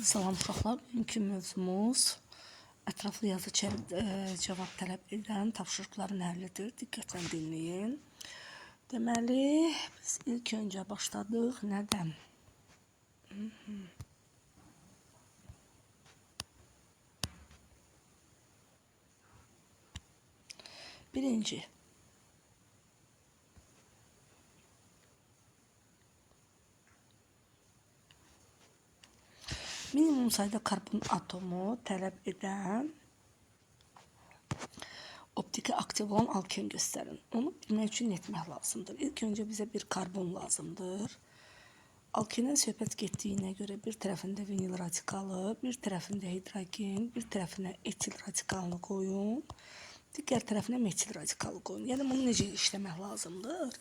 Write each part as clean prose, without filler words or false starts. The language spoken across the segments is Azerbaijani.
Salam uşaqlar, bugünkü mövzumuz ətraflı yazı cavab tələb edən tapşırıqların həllidir. Diqqətlə dinləyin. Deməli, biz ilk öncə başladıq nədən? Birinci. Minimum sayda karbon atomu tələb edən optiki aktiv olan alken göstərin. Onu bilmək üçün etmək lazımdır. İlk öncə bizə bir karbon lazımdır. Alkenin söhbət getdiyinə görə bir tərəfində vinil radikalı, bir tərəfində hidrogen, bir tərəfinə etil radikalını qoyun. Digər tərəfinə metil radikalı qoyun. Yəni bunu necə işləmək lazımdır?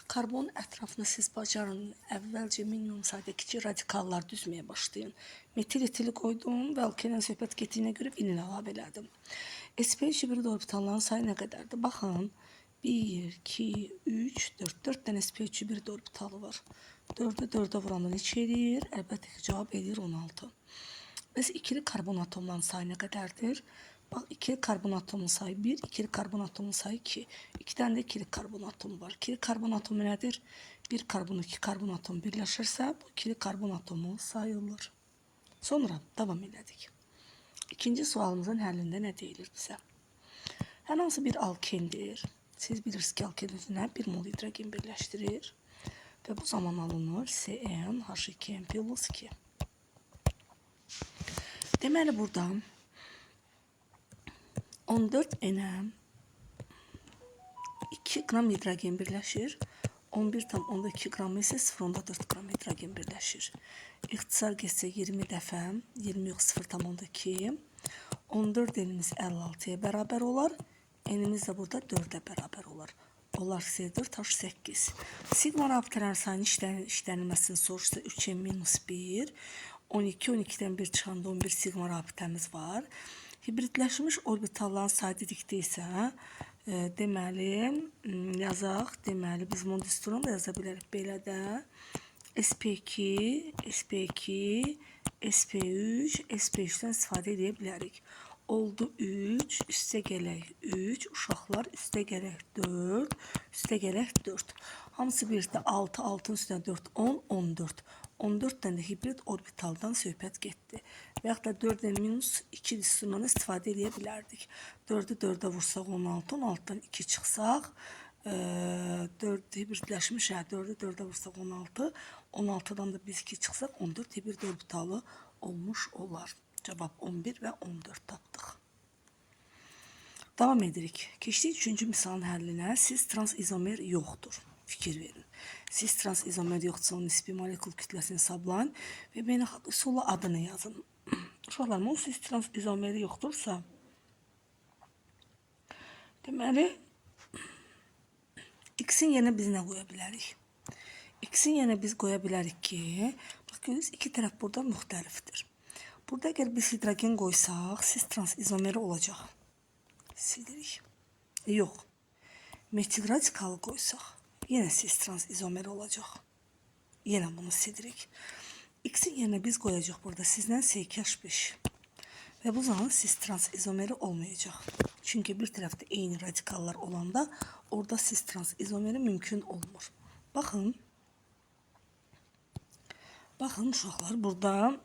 Karbon ətrafını siz bacarın. Əvvəlcə minimum sayda kiçik radikallar düzməyə başlayın. Metil etili qoydum və alkenin söhbət getdiyinə görə vinil əlavə elədim. sp3 hibrid orbitalların sayı nə qədərdir? Baxın. 1, 2, 3, 4. 4 dənə sp3 hibrid orbitalı var. 4'ü 4'e vuranda neçə eləyir? Əlbəttə ki, cavab eləyir 16. Bəs ikili karbon atomlarının sayı nə qədərdir? Bax, ikili karbon atomun sayı 1, ikili karbon atomun sayı 2. 2 tane de ikili karbon atomu var. İkili karbon atomu nədir? Bir karbon, iki karbon atom birləşirsə, bu ikili karbon atomu sayılır. Sonra davam elədik. İkinci sualımızın həllində nə deyilir bizə? Hər hansı bir alkendir. Siz bilirsiniz ki, alken üzünə 1 mol hidrogen birləşdirir. Ve bu zaman alınır CnH2n+2. Deməli buradan 14 enə 2 gram hidrogen birləşir. 11,2 gram ise 0,4 gram hidrogen birləşir. İxtisar getsə 20 dəfə, 20 yox 0,2. 14 enimiz 56'ya bərabər olar. Enimiz də burada 4'e bərabər olar. Onlar C4H8. Sigma rabitələrin sayının işlənilməsini soruşsa 3n-1. 12, 12'den 1 çıxanda 11 sigma rabitəmiz var. Hibridləşmiş orbitalların sayı dedikdə isə deməli yazaq. Deməli biz mondistronu da yaza bilərik belə də. sp2, sp2, sp3, sp3'dən istifadə edə bilərik. Oldu 3, üstə gələk 3, uşaqlar üstə gələk 4, üstə gələk 4. Hamısı birlikdə 6, 6'ın üstünə 4, 10, 14. 14 tane hibrid orbitaldan söhbət getdi. Və yaxud da 4n-2 disturundan istifadə edə bilərdik. 4'ü 4'e vursaq 16, 16'dan 2 çıxsaq, 4 hibridləşmiş, 4'ü 4'e vursaq 16, 16'dan da biz 2 çıxsaq 14 hibrid orbitalı olmuş olar. Cevap 11 ve 14 tapdıq. Davam edirik. Keçdik 3-cü misalın həllinə. Siz transizomer yoxdur. Fikir verin. Siz transizomer yoxdursa onun nisbi molekul kütləsini hesablayın və beynəlxalq üsulla adını yazın. Uşaqlarım, o siz transizomeri yoxdursa, deməli, x-in yerinə biz nə qoya bilərik? X-in yerinə biz qoya bilərik ki, bax görürsünüz, iki tərəf burada müxtəlifdir. Burada əgər biz hidrogen qoysaq, siz transizomeri olacaq. Silirik. Yox. Metil radikalı qoysaq, yenə siz transizomeri olacaq. Yenə bunu silirik. X-in yerinə biz qoyacaq burada sizdən C2H5. Və bu zaman siz transizomeri olmayacaq. Çünki bir tərəfdə eyni radikallar olanda orada siz transizomeri mümkün olmur. Baxın. Baxın uşaqlar, burada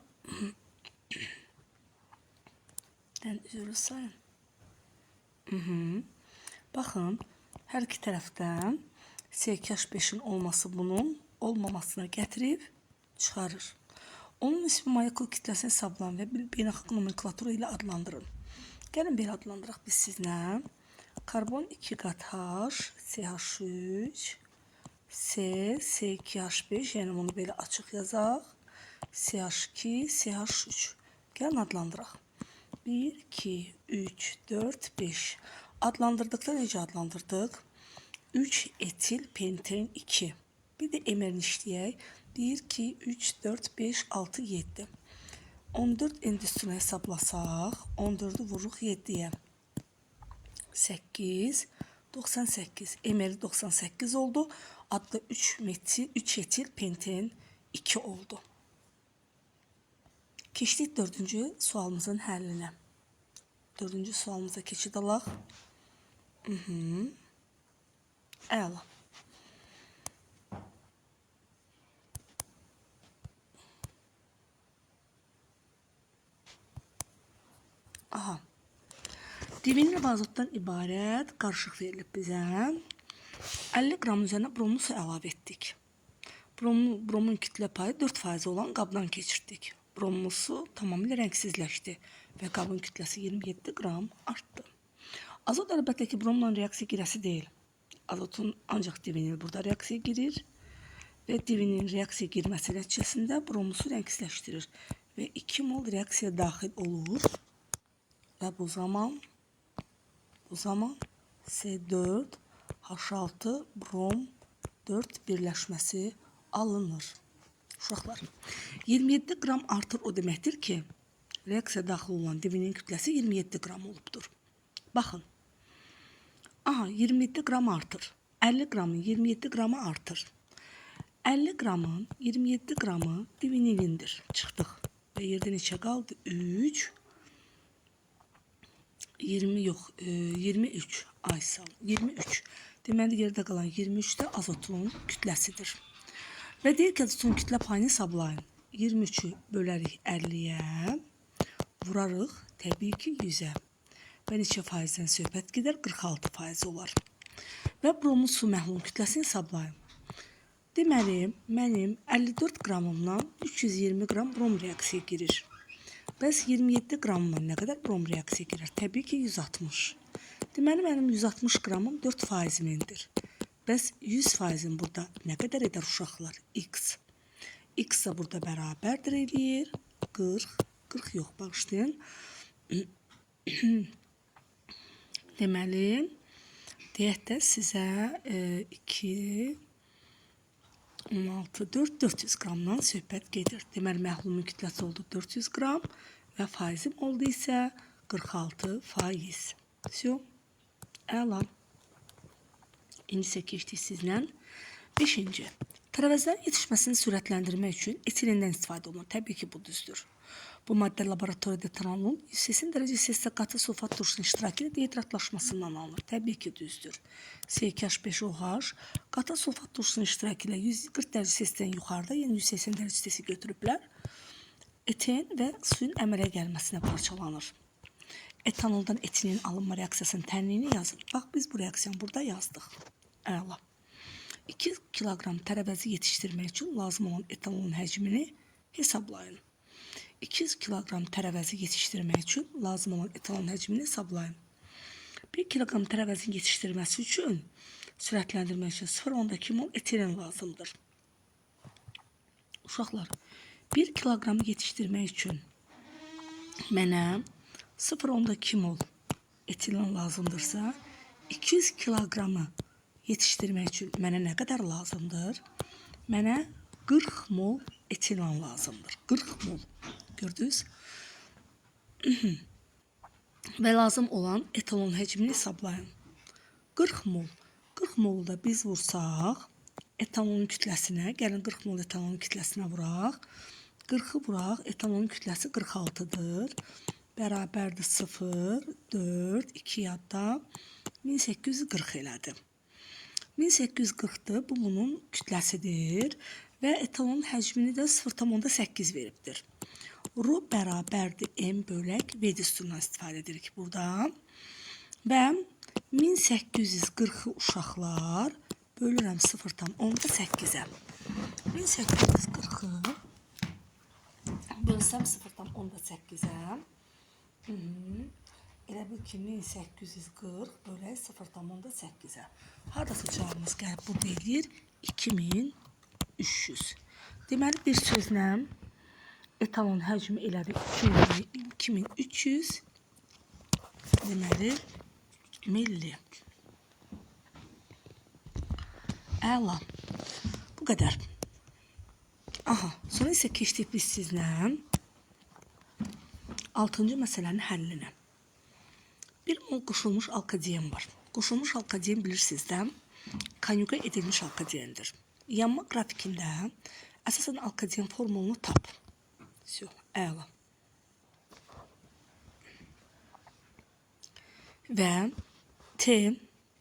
üzülü sayın. Baxın, hər iki tərəfdən C2H5'in olması bunun olmamasına gətirib çıxarır. Onun nisbi molekul kütləsini hesablayın və beynəlxalq nomenklaturu ilə adlandırın. Gəlin belə adlandıraq biz sizinlə. Karbon 2 qat H, CH3, C, C2H5, yəni bunu belə açıq yazaq. CH2, CH3. Gəlin adlandıraq. 1, 2, 3, 4, 5. Adlandırdıqda necə adlandırdıq? 3 etil penten 2. Bir də emerini işləyək. 1, 2, 3, 4, 5, 6, 7. 14 endüstrini hesablasaq, 14'ü vururuq 7'yə. 8, 98. Emeri 98 oldu. Adda 3 etil penten 2 oldu. Keçdik dördüncü sualımızın həllinə. Dördüncü sualımıza keçid alaq. Əla. Aha. Divinli azotdan ibarət qarışıq verilib bizə. 50 qram üzərinə bromlu su əlavə etdik. Bromun kütlə payı 4% olan qabdan keçirdik. Bromlu su tamamilə rəngsizləşdi və qabın kütləsi 27 qram artdı. Azot əlbəttə ki, bromla reaksiya girəsi deyil. Azotun ancaq divinil burada reaksiya girir və divinin reaksiya girməsi nəticəsində bromlu su rəngsizləşdirir və 2 mol reaksiya daxil olur və bu zaman C4 H6 brom 4 birləşməsi alınır. Uşaqlar, 27 qram artır o deməkdir ki, reaksiya daxil olan divinin kütləsi 27 qram olubdur. Baxın. Aha, 27 qram artır. 50 qramın 27 qramı artır. 50 qramın 27 qramı divinilindir. Çıxdıq. Və yerdə neçə qaldı? 3. 20 yox, 23. Ay sağ ol. 23. Deməli yerdə qalan 23 də azotun kütləsidir. Və deyir ki, azotun kütlə payını hesablayın. 23'ü bölərik 50'yə, vurarıq təbii ki 100'ə. Və neçə faizdən söhbət gedər? 46% olar. Və bromlu su məhlul kütləsini hesablayın. Deməli, mənim 54 qramımdan 320 qram brom reaksiya girir. Bəs 27 qramımdan nə qədər brom reaksiya girir? Təbii ki 160. Deməli, mənim 160 qramım 4%-mindir. Bəs 100%-in burada nə qədər edər uşaqlar? X. X da burada bərabərdir eləyir. 40 yox, bağışlayın. Deməli, deyək də sizə 2, 16, 4, 400 qramdan söhbət gedir. Deməli, məhlulun kütləsi oldu 400 qram və faizim oldu isə 46%. Всё. Əla. İndi isə keçdik sizlə. 5-ci. Tərəvəzlərin yetişməsini sürətləndirmək üçün etilindən istifadə olunur. Təbii ki, bu düzdür. Bu maddə laboratoriyada etanolun 180 dərəcə Selsiyə qatı sulfat turşunun iştirakı ilə dehidratlaşmasından alınır. Təbii ki, düzdür. C2H5OH qatı sulfat turşunun iştirakı ilə 140 dərəcə Selsiyadan yuxarıda, yəni 180 dərəcə Selsiya götürüblər. Eten və suyun əmələ gəlməsinə parçalanır. Etanoldan etinin alınma reaksiyasının tənliyini yazın. Bax, biz bu reaksiyanı burada yazdıq. Əla. 2 kilogram tərəvəzi yetişdirmək üçün lazım olan etanolun həcmini hesablayın. 200 kilogram tərəvəzi yetişdirmək üçün lazım olan etanolun həcmini hesablayın. 1 kilogram tərəvəzin yetişdirilməsi üçün sürətləndirmək üçün 0,2 mol etilen lazımdır. Uşaqlar, 1 kilogram yetişdirmək üçün mənə 0,2 mol etilen lazımdırsa, 200 kilogramı yetişdirmək üçün mənə nə qədər lazımdır? Mənə 40 mol etilen lazımdır. 40 mol. Gördünüz? Və lazım olan etanolun həcmini hesablayın. 40 mol. 40 molu da biz vursaq, etanolun kütləsinə, gəlin 40 mol etanolun kütləsinə vuraq. 40'ı vuraq, etanolun kütləsi 46'dır. Bərabərdir 0, 4, 2 yadda 1840 elədi. 1840'dır, bu bunun kütləsidir və etanolun həcmini də 0,8 veribdir. Rho bərabərdir M bölək V düsturundan istifadə edirik burada. Və 1840'ı uşaqlar bölürəm 0,8'ə. 1840'ı bölsəm 0,8'ə. Elə bil ki 1840 bölək 0,8'ə. Haradasa cavabımız gəlib burada eləyir 2300. Deməli bir sözlə etanolun həcmi elədi 2300 deməli milli. Əla. Bu qədər. Aha, sonra isə keçdik biz sizlə 6-cı məsələnin həllinə. Bir mol qoşulmuş alkadiyen var. Qoşulmuş alkadiyen bilirsiniz də konjuga edilmiş alkadiyendir. Yanma qrafikində əsasən alkadiyen formulunu tap. Всё, əla. ve T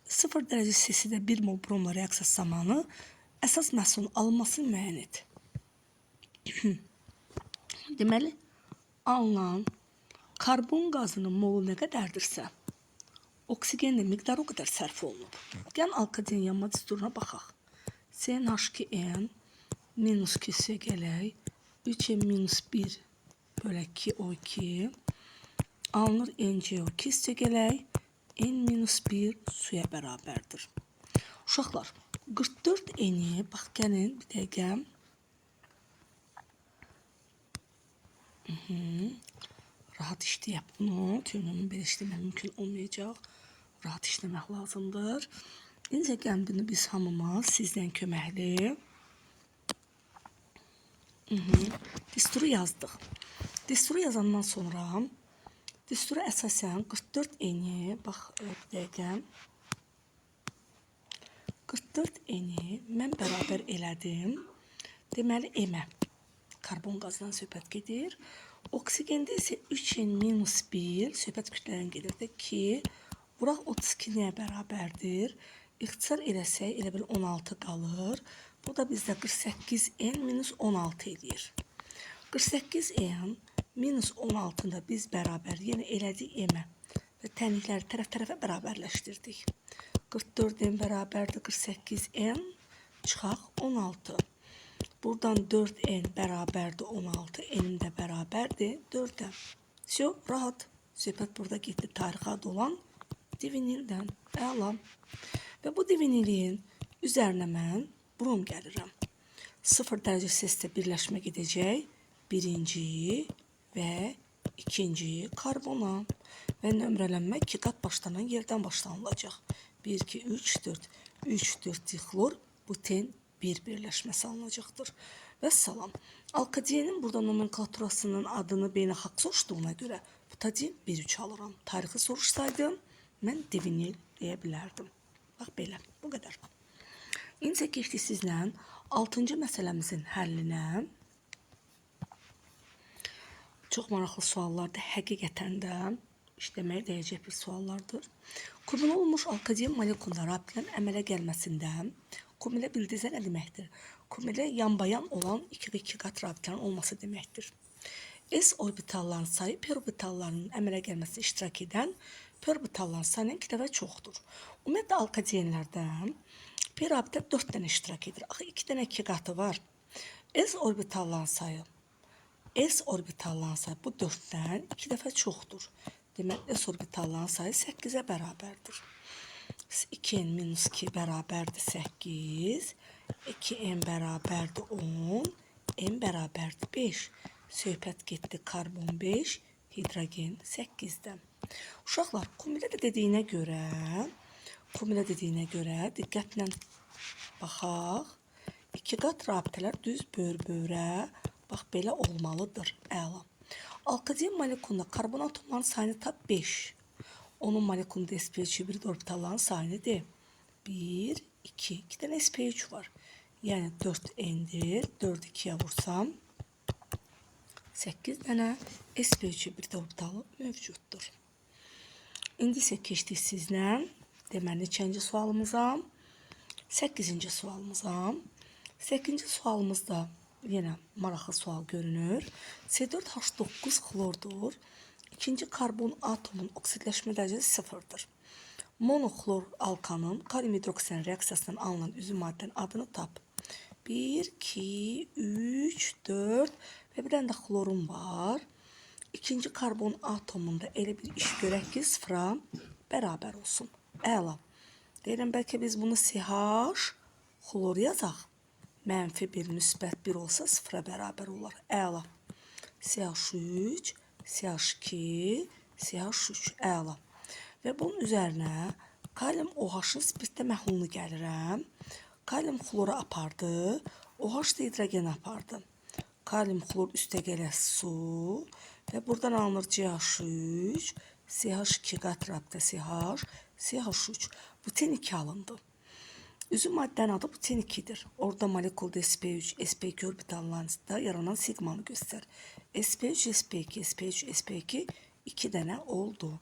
0 derece Celsius'da 1 mol bromla reaksiya zamanı əsas məhsulun alınmasını müəyyən et. Deməli, alınan karbon qazının molu nə qədərdirsə, oksigenin miqdarı o qədər sərf olunub. Gəlin alkadenin yanma düsturuna baxaq. CnH2n minus 2 gələk, 3n minus 1 bölək 2 O2 alınır NCO2 gələk, n minus 1 suya bərabərdir. Uşaqlar, 44 eni, bax gəlin bir dəqiqə. Rahat işləyək bunu. Tüyünün belə işləmək mümkün olmayacaq. Rahat işləmək lazımdır. İncə gəlin bunu biz hamımız sizdən köməkli. Disturu yazdıq. Disturu yazandan sonra disturu əsasən 44 eni, bax bir dəqiqə. 44 eni mən bərabər elədim. Deməli, emə. Karbon qazından söhbət gedir. Oksigende isə 3n minus 1 söhbət kütlədən gedir ki, vuraq 32 nəyə bərabərdir? İxtisar eləsək, elə bil 16 qalır. Bu da bizdə 48n minus 16 edir. 48n minus 16 da biz bərabər, yenə elədik emə və tənlikləri tərəf-tərəfə bərabərləşdirdik. 44n bərabərdir 48n, çıxaq 16. Buradan 4n bərabərdir 16, n də bərabərdir 4-ə. Всё, rahat. Söhbət burada getdi tarixi adı olan divinildən. Əla. Və bu divinilin üzərinə mən brom gəlirəm. 0 dərəcə Celsius'da birləşmə gedəcək. Birinci və ikinci karbona. Və nömrələnmə 2 qat başlanan yerdən başlanılacaq. 1, 2, 3, 4. 3, 4 dixlor buten 1 birləşməsi alınacaqdır. Və salam. Alkadenin burada nomenklaturasının adını beynəlxalq soruşduğuna görə butadin 1,3 alıram. Tarixi soruşsaydım, mən divinil deyə bilərdim. Bax belə, bu qədər. İncə keçdik sizlə 6-cı məsələmizin həllinə. Çox maraqlı suallardır, həqiqətən də işləməyə dəyəcək bir suallardır. Kumula olmuş alkaden molekulları rabitlərin əmələ gəlməsində kumula bildiyinizdə nə deməkdir? Kumula yanbayan olan 2 qat rabitlərin olması deməkdir. S orbitalların sayı p orbitallarının əmələ gəlməsində iştirak edən p orbitalların sayının 2 dəfə çoxdur. Ümumiyyətlə alkadenlərdən p rabitə 4 dənə iştirak edir. Axı 2 dənə 2 qatı var. S orbitalların sayı bu 4-dən 2 dəfə çoxdur. Demək, S orbitalların sayı 8-ə bərabərdir. 2n minus 2 bərabərdir 8, 2n bərabərdir 10, n bərabərdir 5. Söhbət getdi karbon 5, hidrogen 8-dən. Uşaqlar, kumula dediyinə görə diqqətlə baxaq. 2 qat rabitələr düz bör-börə, bax belə olmalıdır. Əla. Alkaden molekulunda karbon atomlarının sayını tap 5. Onun molekulunda sp3 orbitalların sayını de. 1, 2. 2 dənə sp3 var. Yəni 4n'dir. 4'ü 2'ye vursam 8 dənə sp3 orbitalı mövcuddur. İndi isə keçdik sizlə. Deməli, neçənci sualımıza? 8-ci sualımıza. 8-ci sualımızda yenə maraqlı sual görünür. C4H9 xlordur. İkinci karbon atomun oksidləşmə dərəcəsi 0'dır. Monoxlor alkanın kalium hidroksidən reaksiyasından alınan üzüm maddənin adını tap. 1, 2, 3, 4 və bir dənə də xlorun var. İkinci karbon atomunda elə bir iş görək ki, 0'a bərabər olsun. Əla. Deyirəm, bəlkə biz bunu CH xlor yazaq. Mənfi 1, müsbət 1 olsa 0'a bərabər olar. Əla. CH3, CH2, CH3. Əla. Və bunun üzərinə kalium OH-ın spirtdə məhlulunu gəlirəm. Kalium xloru apardı. OH da hidrogen apardı. Kalium xlor üstə gələ su. Və buradan alınır CH3, CH2 qat rabitə CH, CH3. Buten 2 alındı. Üzüm maddənin adı buten 2'dir. Orada molekulda sp3, sp2 orbitallarında yaranan sigmanı göstər. sp3, sp2, sp3, sp2 2 dənə oldu.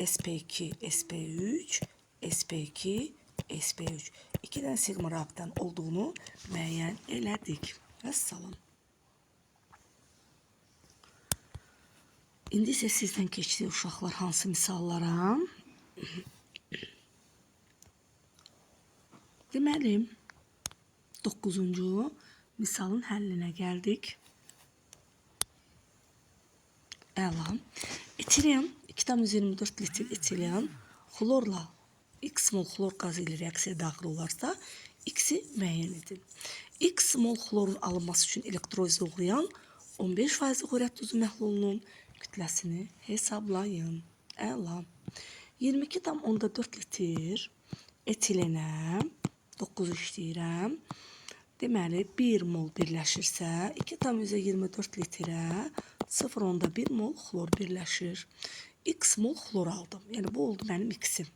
SP2, SP3, SP2, SP3. 2 dənə sigma rabitənin olduğunu müəyyən elədik. Vəssalam. İndi isə sizdən keçdik uşaqlar hansı misallara? Deməli, 9-cu misalın həllinə gəldik. Əla. Etilen 2,24 litr etilen xlorla x mol xlor qazı ilə reaksiyaya daxil olarsa, x-i müəyyən edin. X mol xlorun alınması üçün elektroliz uğrayan 15% xlorət tuzu məhlulunun kütləsini hesablayın. Əla. 22,4 litr etilenə 9 işləyirəm. Deməli, 1 mol birləşirsə, 2,24 litrə 0,1 mol xlor birləşir. X mol xlor aldım. Yəni, bu oldu mənim x-im.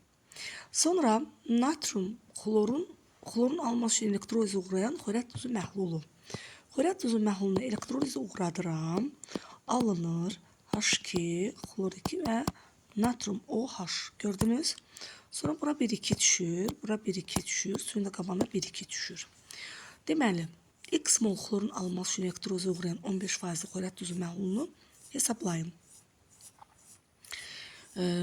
Sonra natrium xlorun alması üçün elektroliz uğrayan xlorət tuzu məhlulu. Xlorət tuzu məhlulunu elektroliz uğradıram. Alınır H2, xlor 2 və natrium OH. Gördünüz? Sonra bura 1,2 düşür, bura 1,2 düşür, suyun da qabağına 1,2 düşür. Deməli, x mol xlorun alınması üçün elektroliz uğrayan 15% xlorət tuzu məhlulunu hesablayın.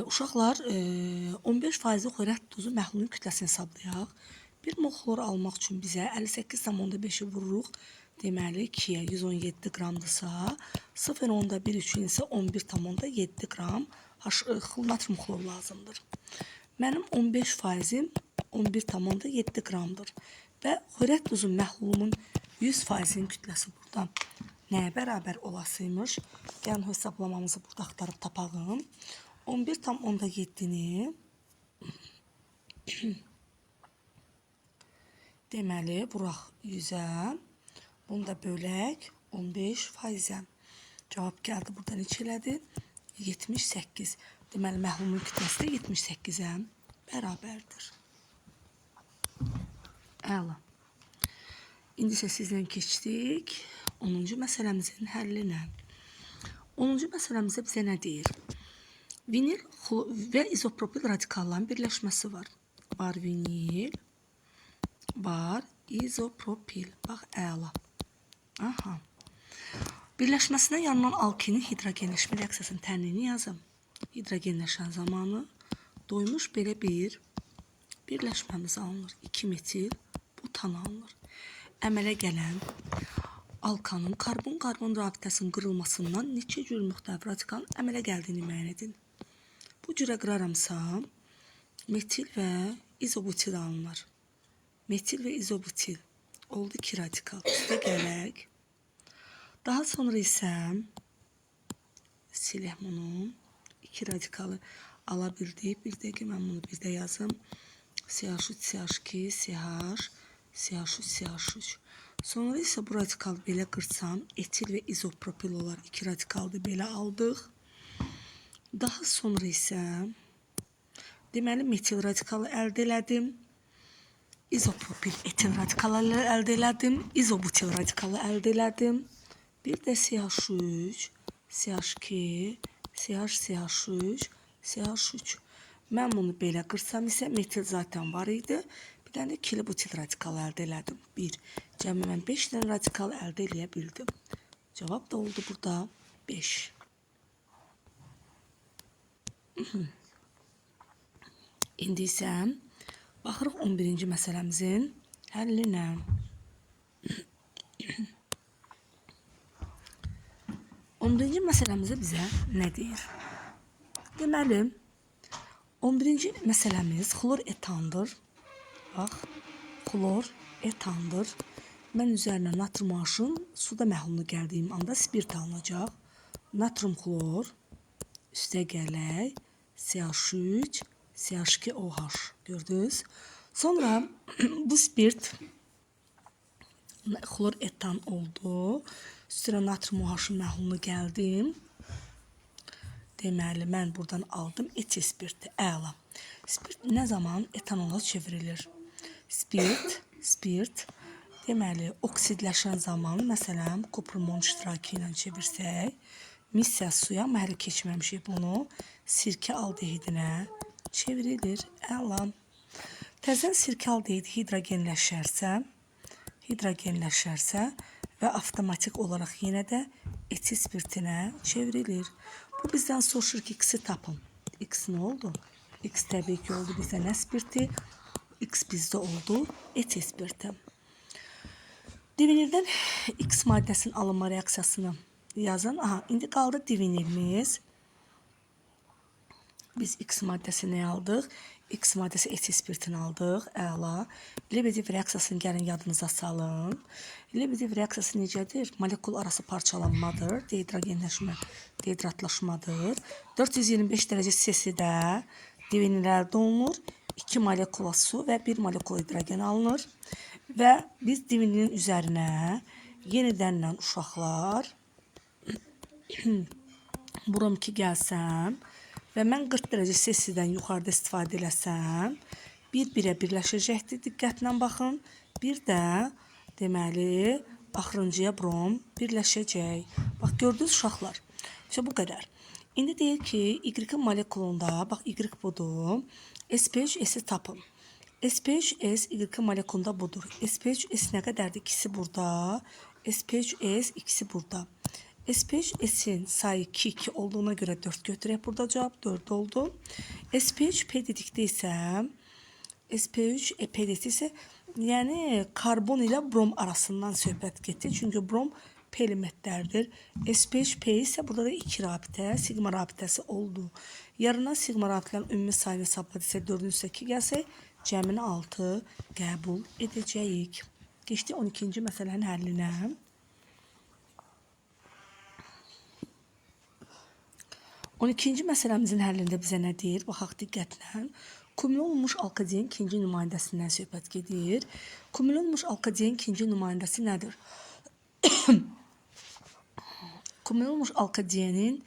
Uşaqlar, 15% xlorət tuzu məhlulunun kütləsini hesablayaq. 1 mol xlor almaq üçün bizə 58,5-i vururuq. Deməli, 2-yə 117 qramdırsa, 0,1 üçün isə 11,7 qram natrium xlor lazımdır. Mənim 15%-im 11,7 qramdır. Və xlorət tuzu məhlulumun 100%-in kütləsi buradan nəyə bərabər olasıymış? Yəni, hesablamamızı burada axtarıb tapağım. 11,7-ni deməli, vuraq 100-ə. Bunu da bölək 15%-ə. Cavab gəldi. Burada neçə elədi? 78. Deməli, məhlulun kütləsi də 78-ə bərabərdir. Əla. İndi isə sizdən keçdik 10-cu məsələmizin həllinə. 10-cu məsələmizdə bizə nə deyir? Vinil və izopropil radikalların birləşməsi var. Var vinil, var izopropil. Bax, əla. Aha. Birləşməsinə yanılan alkinin hidrogenləşmə reaksiyasının tənliyini yazım. Hidrogenləşən zamanı doymuş belə bir birləşməmiz alınır. 2 metil butan alınır. Əmələ gələn alkanın karbon-karbon rabitəsinin qırılmasından neçə cür müxtəlif radikalın əmələ gəldiyini müəyyən edin. Bu cürə qıraramsa, metil və izobutil alınır. Metil və izobutil oldu 2 radikal. Üstə gələk. Daha sonra isə silək bunu. 2 radikalı ala bildik. Bir dəqiqə mən bunu bir də yazım. CH3, CH2, CH, CH3, CH3. Sonra isə bu radikalı belə qırsam, etil və izopropil olar. 2 radikalı belə aldıq. Daha sonra isə deməli metil radikalı əldə elədim. İzopropil etil radikalı əldə elədim. İzobutil radikalı əldə elədim. Bir də CH3, CH2, CH, CH3, CH3. Mən bunu belə qırsam isə metil zaten var idi. Bir dənə də ikili butil radikalı əldə elədim. 1. Cəmi mən 5 dənə radikal əldə eləyə bildim. Cavab da oldu burada 5. İndi isə baxırıq 11-ci məsələmizin həllinə. 11-ci məsələmizə bizə nə deyir? Deməli, 11-ci məsələmiz xlor etandır. Bax, xlor etandır. Mən üzərinə natrium H-ın suda məhlulunu gəldiyim anda spirt alınacaq. Natrium xlor, üstə gələk, CH3, CH2OH. Gördünüz? Sonra bu spirt xlor etan oldu. Üstünə natrium OH-ın məhlulunu gəldim. Deməli, mən buradan aldım etil spirti. Əla. Spirt nə zaman etanola çevrilir? Spirt, deməli, oksidləşən zaman, məsələn, kuprumon iştirakı ilə çevirsək, Missiya suya, amma hələ keçməmişik bunu. Sirkə aldehidinə çevrilir. Əlam. Təzən sirkə aldehidi hidrogenləşərsə və avtomatik olaraq yenə də etil spirtinə çevrilir. Bu bizdən soruşur ki, X-i tapın. X nə oldu? X təbii ki oldu bizdə nə spirti? X bizdə oldu etil spirti. Divinildən X maddəsinin alınma reaksiyasını yazın. Aha, indi qaldı divinilimiz. Biz X maddəsini aldıq. X maddəsi etil spirtini aldıq. Əla. Lebedev reaksiyasını gəlin yadınıza salın. Lebedev reaksiyası necədir? Molekul arası parçalanmadır. Dehidrogenləşmə, dehidratlaşmadır. 425 dərəcə Celsiusdə divinil əldə olunur. 2 molekula su və 1 molekula hidrogen alınır. Və biz divinilin üzərinə yenidən uşaqlar brom 2 gəlsəm və mən 40 dərəcə Celsiusdən yuxarıda istifadə eləsəm, bir-birə birləşəcəkdir. Diqqətlə baxın. Bir də deməli axırıncıya brom birləşəcək. Bax, gördünüz uşaqlar. İşte bu qədər. İndi deyir ki, Y molekulunda, bax Y budur. SP3S-i tapın. SP3S Y molekulunda budur. SP3S nə qədərdir? İkisi burada. SP3S ikisi burada. SP3S'in sayı 2 olduğuna görə 4 götürək. Burada cavab 4 oldu. SP3P dedikdə isə SP3P dedikdə isə yəni karbon ilə brom arasından söhbət getdi. Çünki brom P elementlərdir. SP3P isə burada da 2 rabitə, sigma rabitəsi oldu. Yarına sigma rabitələrin ümumi sayını hesabladı isə 4-ün üstə 2 gəlsək, cəmini 6 qəbul edəcəyik. Geçdi 12-ci məsələnin həllinə. 12-ci məsələmizin həllində bizə nə deyir? Baxaq diqqətlə. Kumülə olunmuş alkadenin ikinci nümayəndəsindən söhbət gedir. Kumülə olunmuş alkadenin ikinci nümayəndəsi nədir? Kumülə olunmuş alkadenin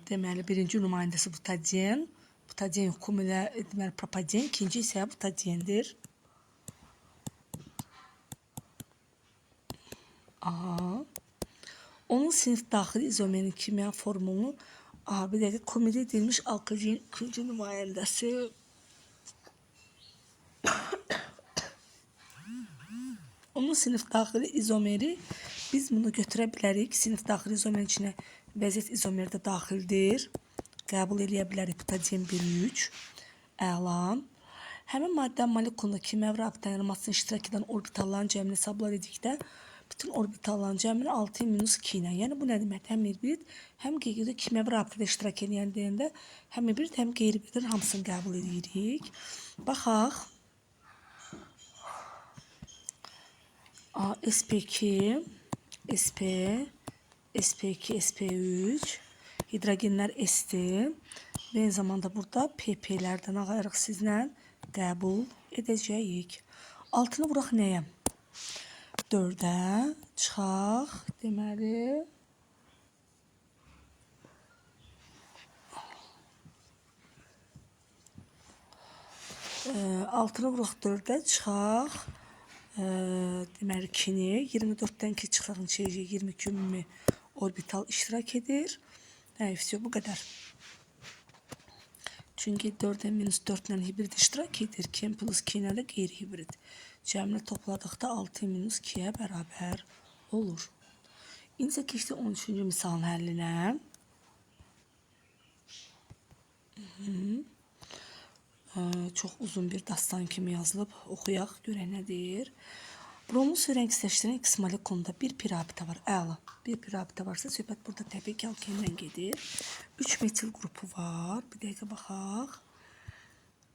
deməli birinci nümayəndəsi butaden. Butaden kumülə deməli propaden, ikinci isə butadendir. Aha. Onun sinif daxili izomerin kimya formulunu bir dəqiqə kumülə edilmiş alkadenin ikinci nümayəndəsi onun sinif daxili izomeri biz bunu götürə bilərik. Sinif daxili izomerin içinə vəziyyət izomeri də daxildir. Qəbul edə bilərik butaden 1-3. Əla. Həmin maddə molekulunda kimyəvi rabitə yaranmasına iştirak edən orbitalların cəmini hesabla dedikdə bütün orbitalların cəmini 6-2 ilə. Yəni bu nə demək? Həm hibrid, həm qeyri kimyəvi rabitədə iştirak edən deyəndə həm hibrid, həm qeyri-hibridin hamısını qəbul edirik. Baxaq. SP2, SP, SP2, SP3, hidrogenlər S-dir. Və eyni zamanda burada PP-lərdən ayırıq sizlə qəbul edəcəyik. Altını vuraq nəyə? 4-ə çıxaq, deməli. Altını vuraq 4-ə çıxaq. Deməli 2-ni 24-dən 2 çıxarın içəcək 22 ümumi orbital iştirak edir. Все, bu qədər. Çünki 4-ə minus 4-lə hibrid iştirak edir. 2 plus 2 ilə də qeyri-hibrid. Cəmini topladıqda 6 minus 2-yə bərabər olur. İndi keçdi 13-cü misalın həllinə. Çox uzun bir dastan kimi yazılıb. Oxuyaq, görək nə deyir. Bromun su rəngsləşdirən X molekulunda bir pirabitə var. Əla. Bir pirabitə varsa, söhbət burada təbii ki alkenindən gedir. 3 metil qrupu var. Bir dəqiqə baxaq.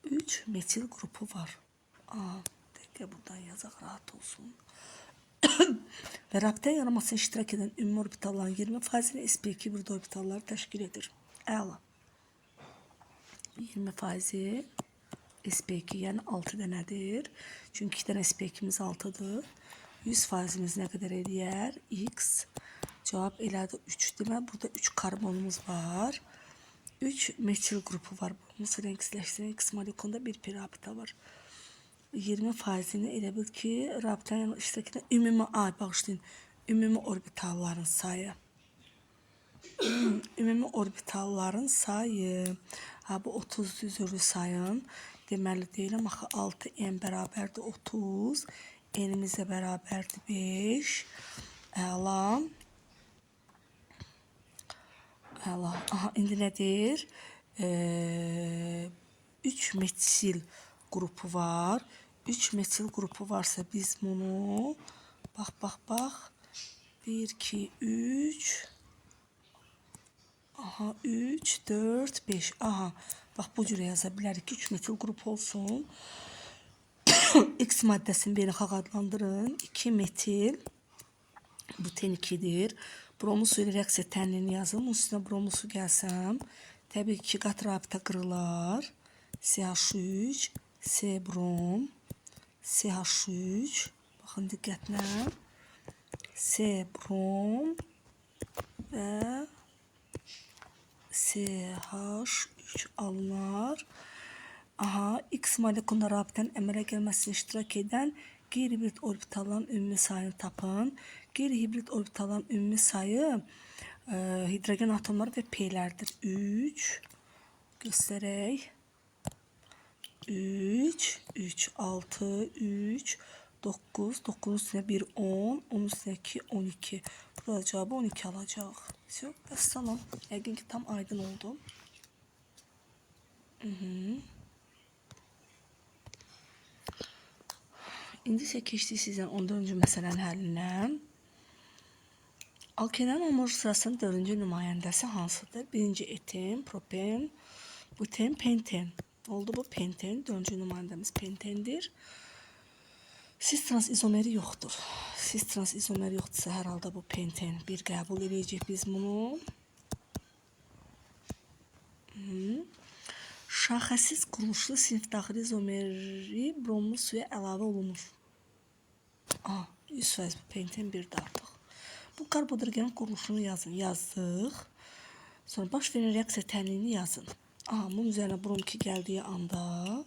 3 metil qrupu var. Dəqiqə buradan yazaq, rahat olsun. Və rabitə yaranmasına iştirak edən ümumi orbitalların 20%-ni SP2 burada orbitalları təşkil edir. Əla. 20%-i SP2, yəni 6 dənədir. Çünki 2 dənə SP2-miz 6-dır. 100%-imiz nə qədər eləyər? X. Cavab elədi 3. Deməli, burada 3 karbonumuz var. 3 metil qrupu var. Bunun rəngsləşdirən X molekulunda bir pirabitə var. 20%-ini elə bil ki, rabitənin iştirak edən ümumi, bağışlayın, ümumi orbitalların sayı. ümumi orbitalların sayı. Ha, bu 30 düzürü sayın. Deməli deyirəm, axı 6n bərabərdir 30. N'imizə bərabərdir 5. Əla. Əla. Aha, indi nədir? 3 metil qrupu var. 3 metil qrupu varsa biz bunu bax. 1, 2, 3. Aha, 3, 4, 5. Aha, bax bu cürə yaza bilərik ki, 3 metil qrup olsun. X maddəsini beynəlxalq adlandırın. 2 metil. Buten 2'dir. Bromlu su ilə reaksiya tənlini yazın. Bunun üstünə bromlu su gəlsəm. Təbii ki, qat rabitə qırılar. CH3, C brom, CH3. Baxın diqqətlə. C brom və CH3 alınar. Aha, X molekuluna rabitənin əmələ gəlməsini iştirak edən qeyri-hibrid orbitalların ümumi sayını tapın. Qeyri-hibrid orbitalların ümumi sayı hidrogen atomları və P'lərdir. 3 göstərək. 3, 6, 3, 9, 9'un üstüne 1, 10, 10'un üstüne 2, 12. Burada cevabı 12 alacaq. Tamam. Yəqin ki, tam aydın oldu. İndi isə keçdik sizdən 14-cü məsələnin həllinə. Alkenlərin amor sırasının 4-cü nümayəndəsi hansıdır? 1-ci eten, propen, buten, penten. Oldu bu penten. 4-cü nümayəndəmiz pentendir. Cis trans izomeri yoxdur. Cis trans izomeri yoxdursa hər halda bu penten bir qəbul edəcək biz bunu. Şaxəsiz quruluşlu sinif daxili izomeri bromlu suya əlavə olunur. 100% penten 1'də artıq. Bu karbodrogenin quruluşunu yazın. Yazdıq. Sonra baş verən reaksiya tənliyini yazın. Bunun üzərinə brom 2 gəldiyi anda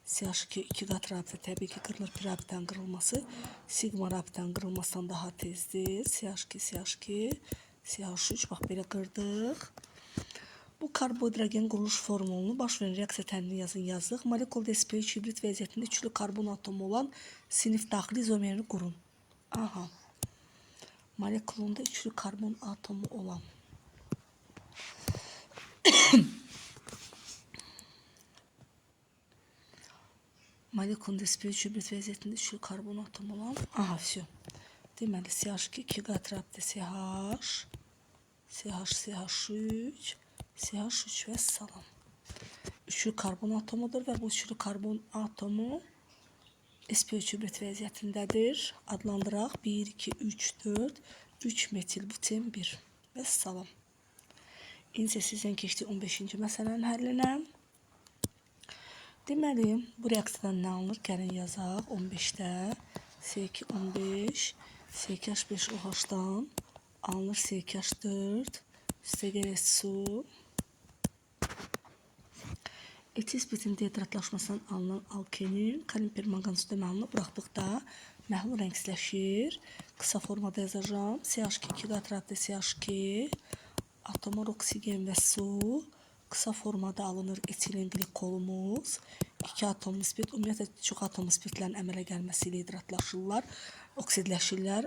CH2 2 qat rabitə təbii ki qırılır. Bir rabitənin qırılması sigma rabitənin qırılmasından daha tezdir. CH2, CH2, CH3 bax belə qırdıq. Bu karbodrogen quruluş formulunu baş verən reaksiya tənliyini yazın. Yazdıq. Molekulda sp3 hibrid vəziyyətində üçlü karbon atomu olan sinif daxili izomerini qurun. Molekulunda üçlü karbon atomu olan. Molekulunda sp3 hibrid vəziyyətində üçlü karbon atomu olan. Deməli CH2 2 qat rabitə CH, CH3, CH3 və salam. Üçlü karbon atomudur və bu üçlü karbon atomu sp3 hibrid vəziyyətindədir. Adlandıraq 1, 2, 3, 4, 3 metil buten 1 və salam. İndi sizdən keçdik 15-ci məsələnin həllinə. Deməli, bu reaksiyadan nə alınır? Gəlin yazaq. 15-də C215, C2H5OH-dan alınır C2H4, üstə gələk su. Etil spritin dehidratlaşmasından alınan alkenin kalin permangan sütü məhluluna buraxdıqda məhlul rəngsləşir. Qısa formada yazacağım. CH2 2 qat rabitə CH2, atomar oksigen və su. Qısa formada alınır etilin glikolumuz. 2 atomlu spirt, ümumiyyətlə çox atomlu spirtlərin əmələ gəlməsi ilə hidratlaşırlar, oksidləşirlər.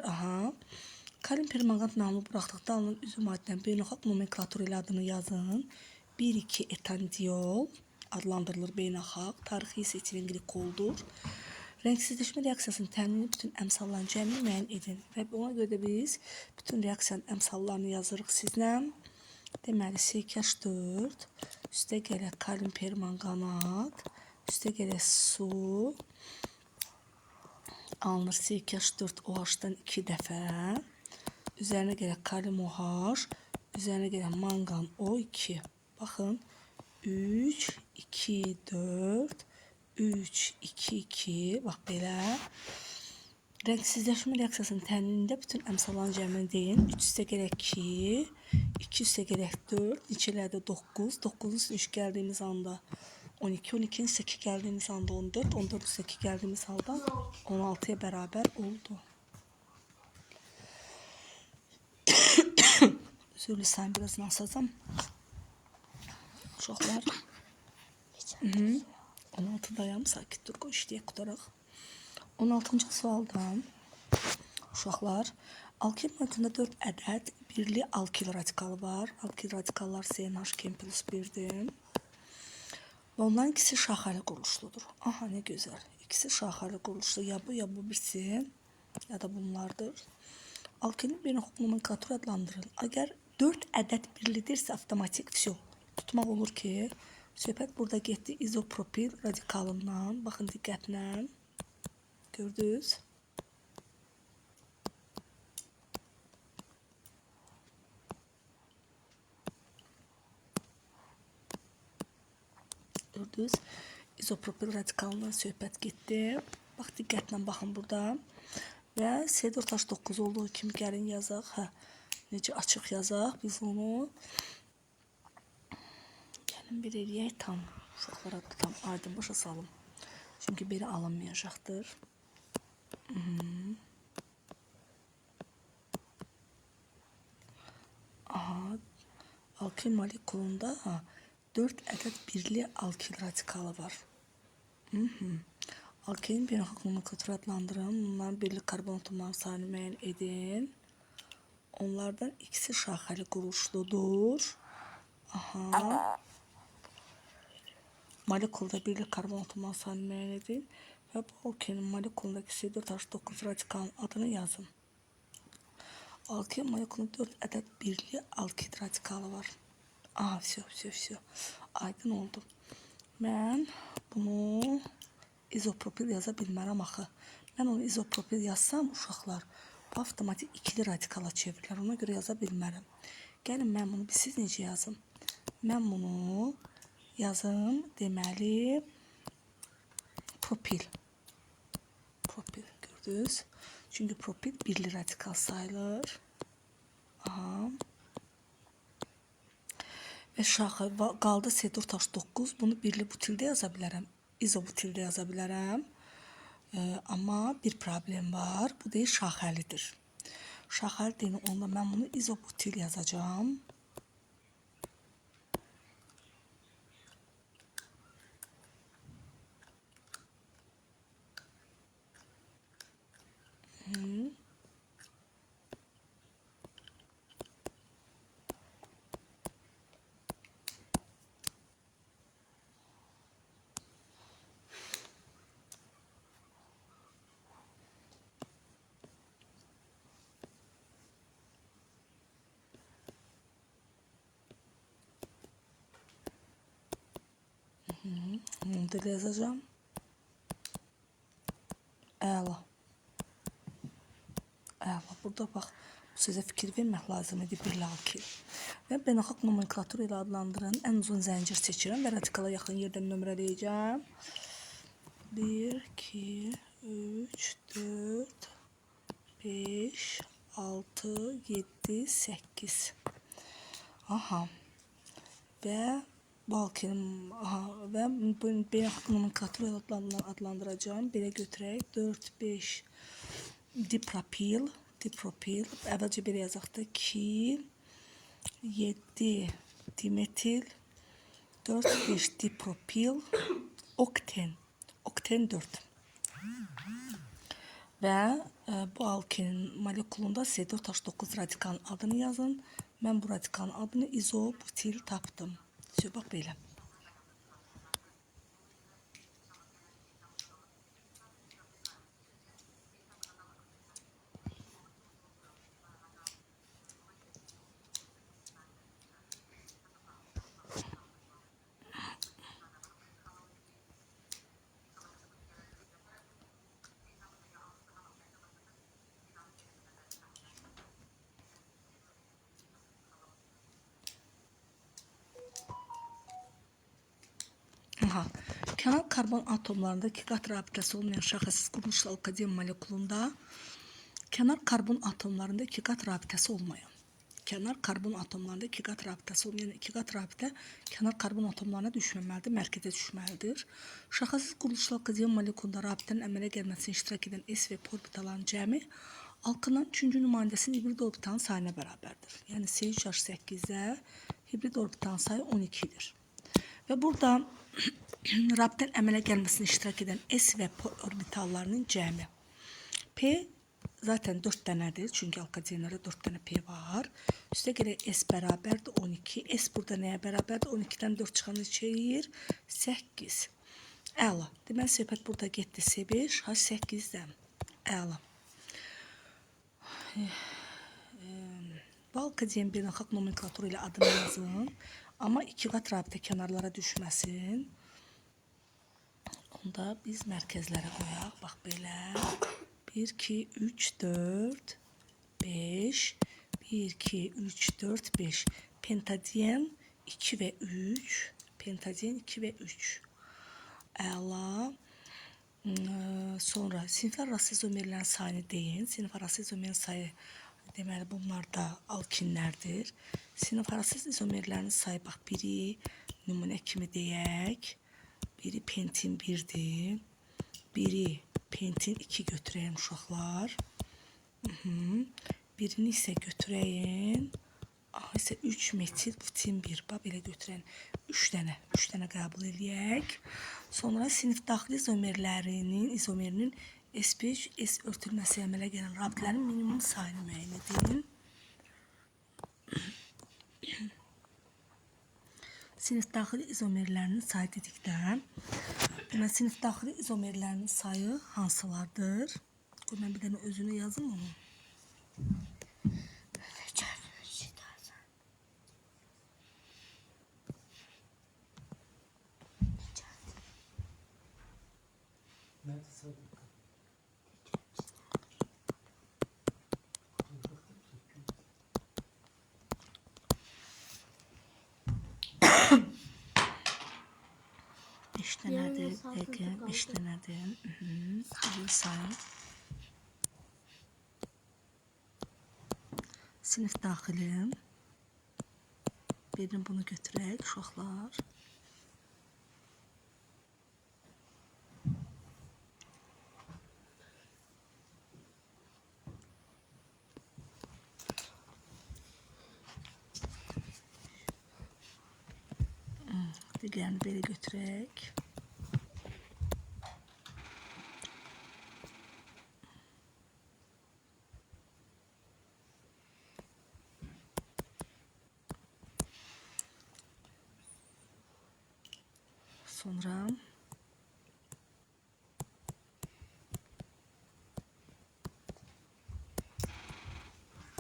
Kalin permangan məhlulu buraxdıqda alınan üzüm maddənin beynəlxalq nomenklatur ilə adını yazın. 1,2 etandiol adlandırılır beynəlxalq. Tarixi isə etilin glikoldur. Rəngsizləşmə reaksiyasının təmini bütün əmsalların cəmini müəyyən edin. Və ona görə də biz bütün reaksiyanın əmsallarını yazırıq sizlə. Deməli C2H4, üstə gələk kalin permanganat, üstə gələk su. Alınır C2H4OH-dan 2 dəfə. Üzərinə gələk kalin OH, üzərinə gələk mangan O2. Baxın. 3, 2, 4, 3, 2, 2. Bax belə. Rəngsizləşmə reaksiyasının təminində bütün əmsalların cəmini deyin. 3 üstə gələk 2, 2 üstə gələk 4, neçələrdə 9, 9 üstə 3 gəldiyimiz anda 12, 12 üstə 2 gəldiyimiz anda 14, 14 üstə 2 gəldiyimiz halda 16'ya bərabər oldu. Üzürlü sen birazını asacağım. Uşaqlar. 16'dayım. Sakit dur. Qoy işləyək qutaraq. 16-cı sualdan. Uşaqlar. Alkil molekulunda 4 ədəd birli alkil radikalı var. Alkil radikallar CNH plus 1'dir. Və onların ikisi şaxəli quruluşludur. Aha, ne gözəl. İkisi şaxəli quruluşlu. Ya bu birisi, ya da bunlardır. Alkilin beynəlxalq nomenklaturu adlandırılır. Əgər 4 ədəd birlidirsə avtomatik tutmaq olur ki, söhbət burada getdi izopropil radikalından. Baxın diqqətlə. Gördünüz? Gördünüz? İzopropil radikalından söhbət getdi. Bax, diqqətlə baxın burada. Və C4H9 olduğu kimi gəlin yazaq. Hə, necə açıq yazaq biz onu. Gəlin bir eləyək tam. Uşaqlara tam aydın başa salım. Çünki belə alınmayacaqdır. Aha, alkil molekulunda 4 ədəd birli alkil radikalı var. Alkilin beynəlxalq nomenklaturu adlandırın. Bunların birli karbon atomları sayını müəyyən edin. Onlardan ikisi şaxəli quruluşludur. Aha. Molekulda birli karbon atomları sayını müəyyən edin. Və bu alkilin molekulundakı C4H9 radikalının adını yazın. Alkil molekulunda 4 ədəd birli alkil radikalı var. Aha, все. Aydın oldu. Mən bunu izopropil yaza bilmərəm axı. Mən onu izopropil yazsam uşaqlar, bu avtomatik ikili radikala çevirilər. Ona görə yaza bilmərəm. Gəlin mən bunu siz necə yazım? Mən bunu yazım, deməli propil. Propil, gördünüz? Çünki propil birli radikal sayılır. Aha. Və şaxə qaldı C4H9. Bunu birli butildə yaza bilərəm. İzobutildə yaza bilərəm. Amma bir problem var. Bu deyil, şaxəlidir. Şaxəli deyil, onda mən bunu izobutil yazacağım. Dili yazacağım. Əla. Burada bax, bu sözə fikir vermək lazım idi, birli alkil. Və beynəlxalq nomenklaturu ilə adlandırın. Ən uzun zəncir seçirəm və radikala yaxın yerdən nömrələyəcəm. 1, 2, 3, 4, 5, 6, 7, 8. Aha. Və bu alkilin və beynəlxalq nomenklaturu ilə adlandıracağım. Belə götürək. 4, 5 dipropil. Əvvəlcə belə yazaq da 2, 7 dimetil, 4, 5 dipropil, okten. Okten 4. Və bu alkilin molekulunda C4H9 radikalının adını yazın. Mən bu radikalın adını izobutil tapdım. Bax belə. Aha. Kenar karbon atomlarında iki qat rabitəsi olmayan şaxəsiz quruluşlu alkaden molekulunda kenar karbon atomlarında iki qat rabitəsi olmayan. Kenar karbon atomlarında iki qat rabitəsi olmayan iki qat rabitə kenar karbon atomlarına düşməməlidir, mərkəzə düşməlidir. Şaxəsiz quruluşlu alkaden molekulunda rabitənin əmələ gəlməsində iştirak edən S və orbitaların cəmi Alkının 3-cü nümayəndəsinin hibrid orbitalın sayına bərabərdir. Yəni C3H8-də hibrid orbitalın sayı 12-dir. Və burada rabitənin əmələ gəlməsində iştirak edən S və P orbitallarının cəmi. P zaten 4 dənədir, çünki alkadenlərdə 4 dənə P var. Üstə gələk S bərabərdir 12. S burada nəyə bərabərdir? 12-dən 4 çıxan neçə eləyir? 8. Əla. Deməli, söhbət burada getdi C5, H8-dən. Əla. Bu alkaden beynəlxalq nomenklatura ilə adını yazın. Amma 2 qat rabitə kənarlara düşməsin. Onda biz mərkəzlərə qoyaq. Bax belə. 1, 2, 3, 4, 5. 1, 2, 3, 4, 5. Pentaden 2 və 3. Pentaden 2 və 3. Əla. Sonra sinif arası izomerlərin sayını deyin. Sinif arası izomerin sayı deməli bunlar da alkinlərdir. Sinif arası izomerlərin sayı bax biri nümunə kimi deyək. Biri pentin 1'dir. Biri pentin 2 götürəyim uşaqlar. Birini isə götürəyin. İsə 3 metil butin 1. Bax belə götürən 3 dənə qəbul eləyək. Sonra sinif daxili izomerinin S5, S örtülməsi əmələ gələn rabitlərin minimum sayını müəyyən edin. Sinif daxili izomerlərinin sayı dedikdə, deməli sinif daxili izomerlərinin sayı hansılardır? Mən bir dənə özünü yazım onu. Beşdənədir, dəqiq, 5 dənədir. Bir sayın. Sinif daxili. Birini bunu götürək, uşaqlar. Digərini belə götürək. Sonra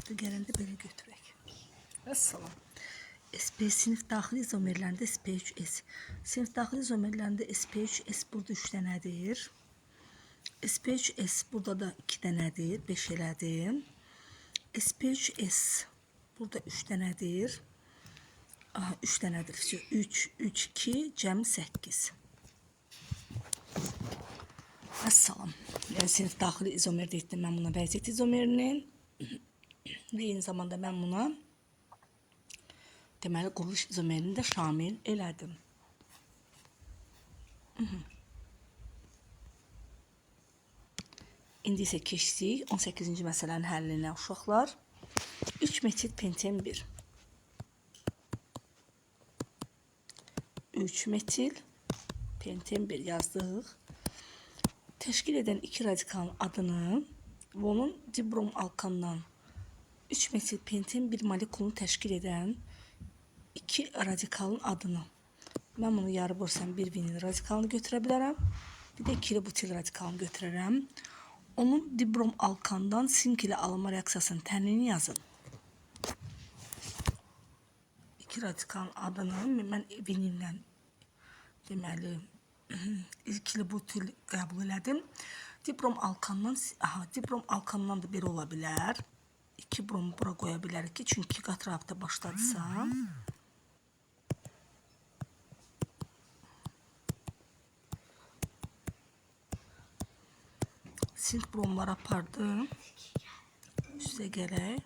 digərini də belə götürək. Vəssalam. SP sinif daxili izomerlərində SP3S. Sinif daxili izomerlərində SP3S burada 3 dənədir. SP3S burada da 2 dənədir, 5 elədim. SP3S burada 3 dənədir. 3 dənədir. 3, 3, 2, cəmi 8. Vəssalam. Yəni sinif daxili izomer deyildim mən buna vəziyyət izomerinin. Və eyni zamanda mən buna deməli quruluş izomerini də şamil elədim. İndi isə keçdik 18-ci məsələnin həllinə uşaqlar. 3 metil penten 1. 3 metil penten 1 yazdıq. Təşkil edən 2 radikalın adını və onun dibrom alkandan 3 metil penten 1 molekulunu təşkil edən 2 radikalın adını. Mən bunu yarı bölsəm 1 vinil radikalını götürə bilərəm. Bir də 2 butil radikalını götürərəm. Onun dibrom alkandan sink ilə alınma reaksiyasının tənini yazın. 2 radikalın adını mən vinillə deməli 2 butil qəbul elədim. Dibrom alkandan da biri ola bilər. 2 bromu bura qoya bilərik ki, çünki qat rabitə başladısa. Sink bromları apardım. Üstə gələk.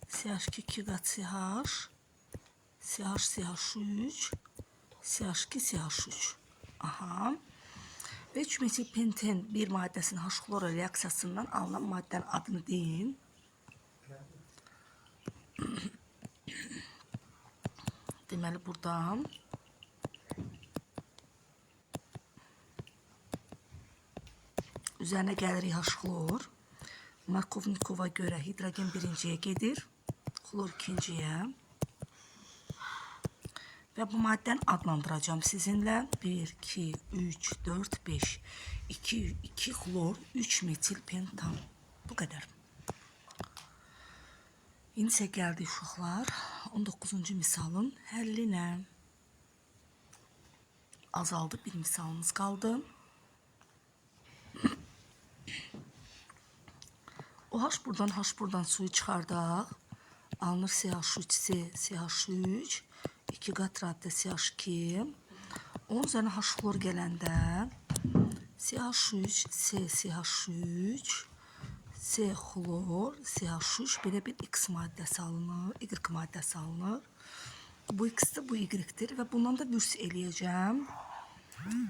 CH2 2 qat CH. CH, CH3. CH2, CH3. Aha. Və 3-metil penten bir maddəsinin H-xlor reaksiyasından alınan maddənin adını deyin. Deməli, buradan üzərinə gəlirik H-xlor. Markovnikova görə hidrogen birinciyə gedir, xlor ikinciyə. Və bu maddəni adlandıracağım sizinlə. 1, 2, 3, 4, 5. 2 xlor, 3 metil pentan. Bu qədər. İndi isə gəldik uşaqlar 19-cu misalın həllinə. Azaldı, bir misalımız qaldı. OH buradan suyu çıxardaq. Alınır CH3, CH3, 2 qat rabitə CH2. Onun üzərinə H-xlor gələndə CH3, CH3, C-xlor, CH3, belə bir X maddəsi alınır, Y maddəsi alınır. Bu X-dir, bu Y-dir və bundan da vürs eləyəcəm.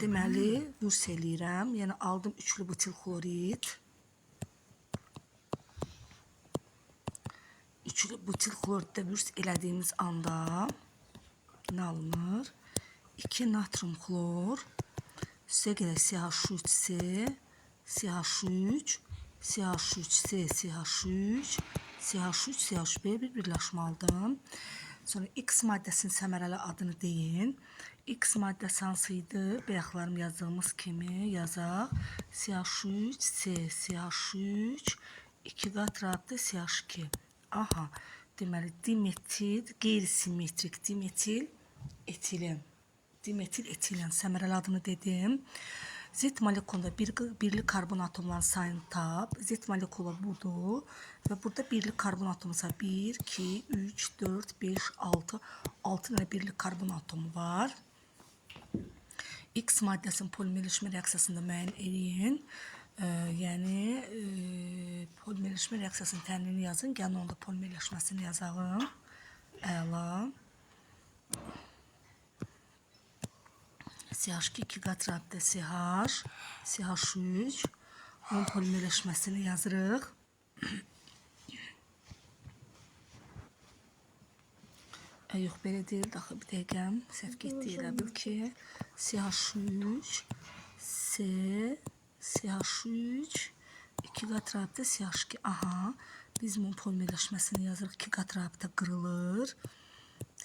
Deməli, vürs eləyirəm. Yəni, aldım üçlü butil xlorid. Üçlü butil xloriddə vürs elədiyimiz anda nə alınır? 2 natrium xlor, üstə gələk CH3C, CH3, CH3C, CH3, CH3, CH1 bir birləşmə aldım. Sonra X maddəsinin səmərəli adını deyin. X maddəsi hansıydı? Bayaqlarım yazdığımız kimi yazaq. CH3C, CH3, 2 qat rabitə CH2. Aha, deməli, dimetil, qeyri-simmetrik dimetil etilin. Dimetil etilin səmərəli adını dedim. Z molekulunda birli karbon atomlarının sayını tap. Z molekulu budur. Və burada birli karbon atomu 1, 2, 3, 4, 5, 6. 6 dənə birli karbon atomu var. X maddəsinin polimerləşmə reaksiyasında müəyyən eləyin. Yəni, polimerləşmə reaksiyasının təhlilini yazın. Gəlin onda polimerləşməsini yazalım. Əla. CH2 2 qat rabitə CH, CH3. Onun polimerləşməsini yazırıq. Yox, belə deyil. Daxı bir dəqiqəm. Səhv getdi elə bil ki. CH3, C, CH3, 2 qat rabitə CH2. Aha, biz bunun polimerləşməsini yazırıq. 2 qat rabitə qırılır.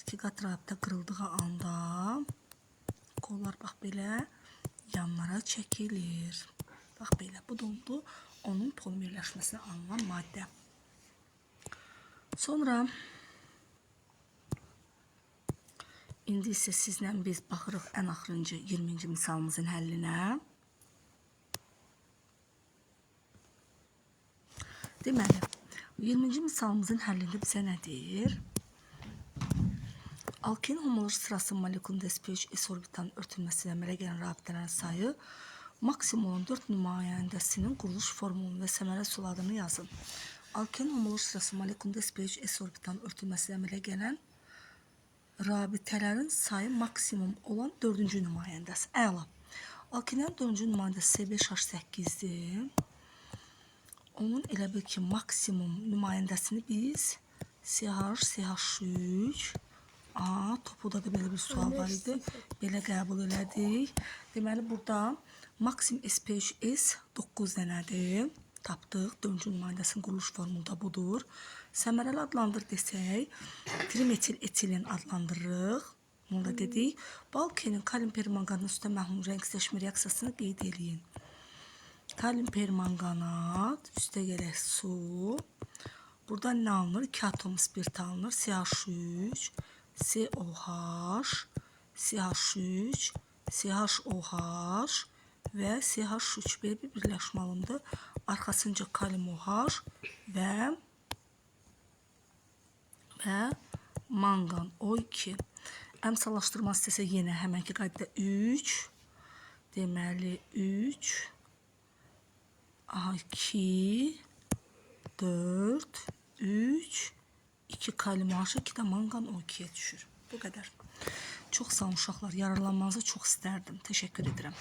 2 qat rabitə qırıldığı anda qollar bax belə yanlara çəkilir. Bax belə, bu da onun polimerləşməsinə alınan maddə. Sonra indi isə sizlə biz baxırıq ən axırıncı 20-ci misalımızın həllinə. Deməli, 20-ci misalımızın həllində bizə nə deyir? Alkenin homoloji sırasının molekulunda sp3 s orbitanın örtülməsilə əmələ gələn rabitələrin sayı maksimum 4 nümayəndəsinin quruluş formulunu və səmərə üsul adını yazın. Alkenin homoloji sırasının molekulunda sp3 s orbitanın örtülməsilə əmələ gələn rabitələrin sayı maksimum olan 4-cü nümayəndəsi. Əla. Alkenin 4-cü nümayəndəsi C5H8-dir. Onun elə bil ki, maksimum nümayəndəsini biz CH, CH3, topuda da belə bir sual var idi. Belə qəbul elədik. Deməli, burada maksimum SP3S 9 dənədir. Tapdıq. 4-cü nümayəndəsinin quruluş formulu da budur. Səmərəli adlandır desək, trimetil etilin adlandırırıq. Bunu da dedik. Bu alkenin kalium permanganatın üstə məhlum rəngsləşmə reaksiyasını qeyd eləyin. Kalium permanganat, üstə gələk su. Burada nə alınır? 2 atom spirt alınır. CH3, COH, CH3, CHOH və CH3 belə bir birləşmə alındı. Arxasınca kalium OH və mangan O2. Əmsallaşdırma istəsə yenə həmənki qaydada 3. Deməli 3. 2, 4, 3, 2 kalium OH, 2 də mangan O2'ye düşür. Bu qədər. Çox sağ olun uşaqlar. Yararlanmanızı çox istərdim. Təşəkkür edirəm.